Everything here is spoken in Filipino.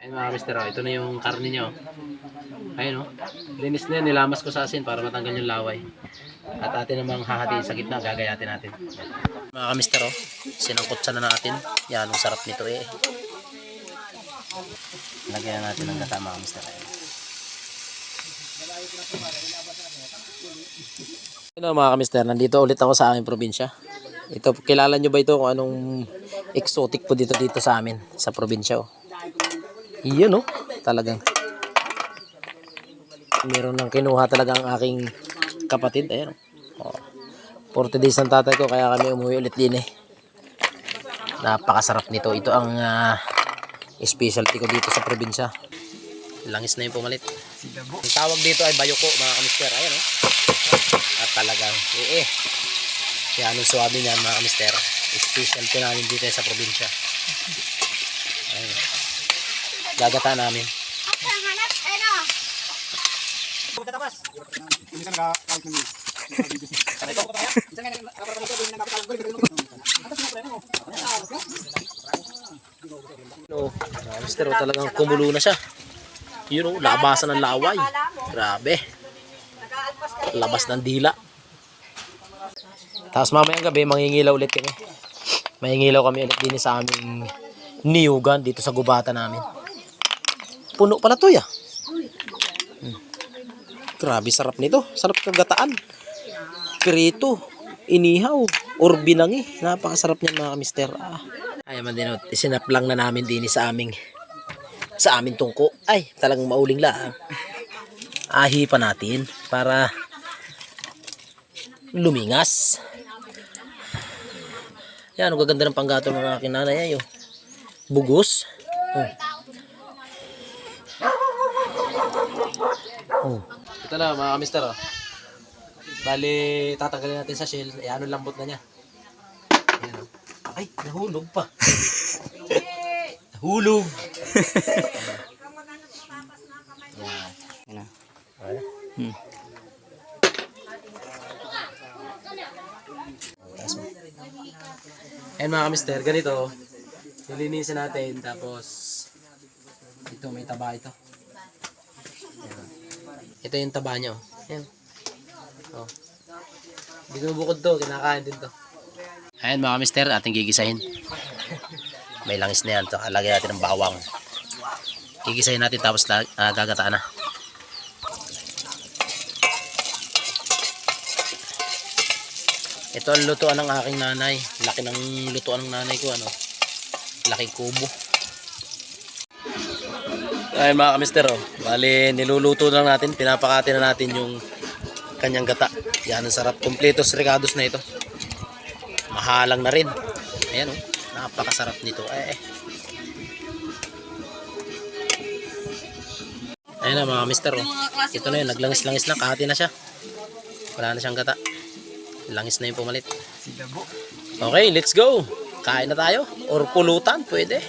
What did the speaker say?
Ayun mga mister, oh, ito na yung karne niya. Oh. Ayun oh. Linis na yan, nilamas ko sa asin para matanggal yung laway. At atin namang hahatiin sa gitna, gagayatin natin. Mga mister, oh, sinangkotsa na natin. Yan, ang sarap nito eh. Lagyan natin ng gata mga mister. Hello mga kamister, nandito ulit ako sa aming probinsya. Ito, kilala nyo ba ito kung anong exotic po dito sa amin, sa probinsya? Oh. Iyon oh, talagang meron nang kinuha talaga ang aking kapatid. Ayan oh. 40 days ng tatay ko kaya kami umuwi ulit din eh. Napakasarap nito. Ito ang specialty ko dito sa probinsya. Langis na yung pumalit. Ang tawag dito ay bayoko mga kamister. Ayan oh. At talagang yan ang suwabe niyan mga kamister. Specialty namin dito sa probinsya. Ayan. Gagata namin. No, mister, talagang kumulo na siya. Yun oh, labasan ng laway. Grabe. Labas ng dila. Tapos mamayang gabi mangingilaw ulit kami. Mangingilaw kami ulit din sa aming niyugan dito sa gubata namin. Puno pala to ya. Grabe sarap nito. Sarap kagataan. Pirito, inihaw, or binangi. Napakasarap niyan mga mister. Ay man din, isinap lang na namin din sa aming tungko. Ay, talagang mauling lang. Ahi pa natin para lumingas. Yan, ang gaganda ng panggato ng aking nanay ayo. Bugos. Ito na mga kamister oh. Bali tatanggalin natin sa shell. Ano lambot na niya. Ayan, oh. Ay, nahulog pa. Nahulog. Yan. Ayan mga kamister, ganito. Nilinisin natin tapos ito may taba ito. Ito yung taba nyo. Ayan. Oh. Hindi ko bukod to. Kinakain din to. Ayan mga mister. Ating gigisahin. May langis na yan. Lagyan natin ng bawang. Gigisahin natin tapos gagataan na. Ito ang lutuan ng aking nanay. Laki ng lutuan ng nanay ko. Ano? Laking kubo. Ayan mga kamister oh. Bali niluluto lang natin, pinapakati na natin yung kanyang gata. Yan ang sarap, kompletos regados na ito. Mahalang na rin. Ayan oh, napakasarap nito. Ayan na mga kamister oh. Ito na yun, naglangis-langis na, kahati na siya. Wala na siyang gata. Langis na yung pumalit. Okay, let's go. Kain na tayo or pulutan, pwede.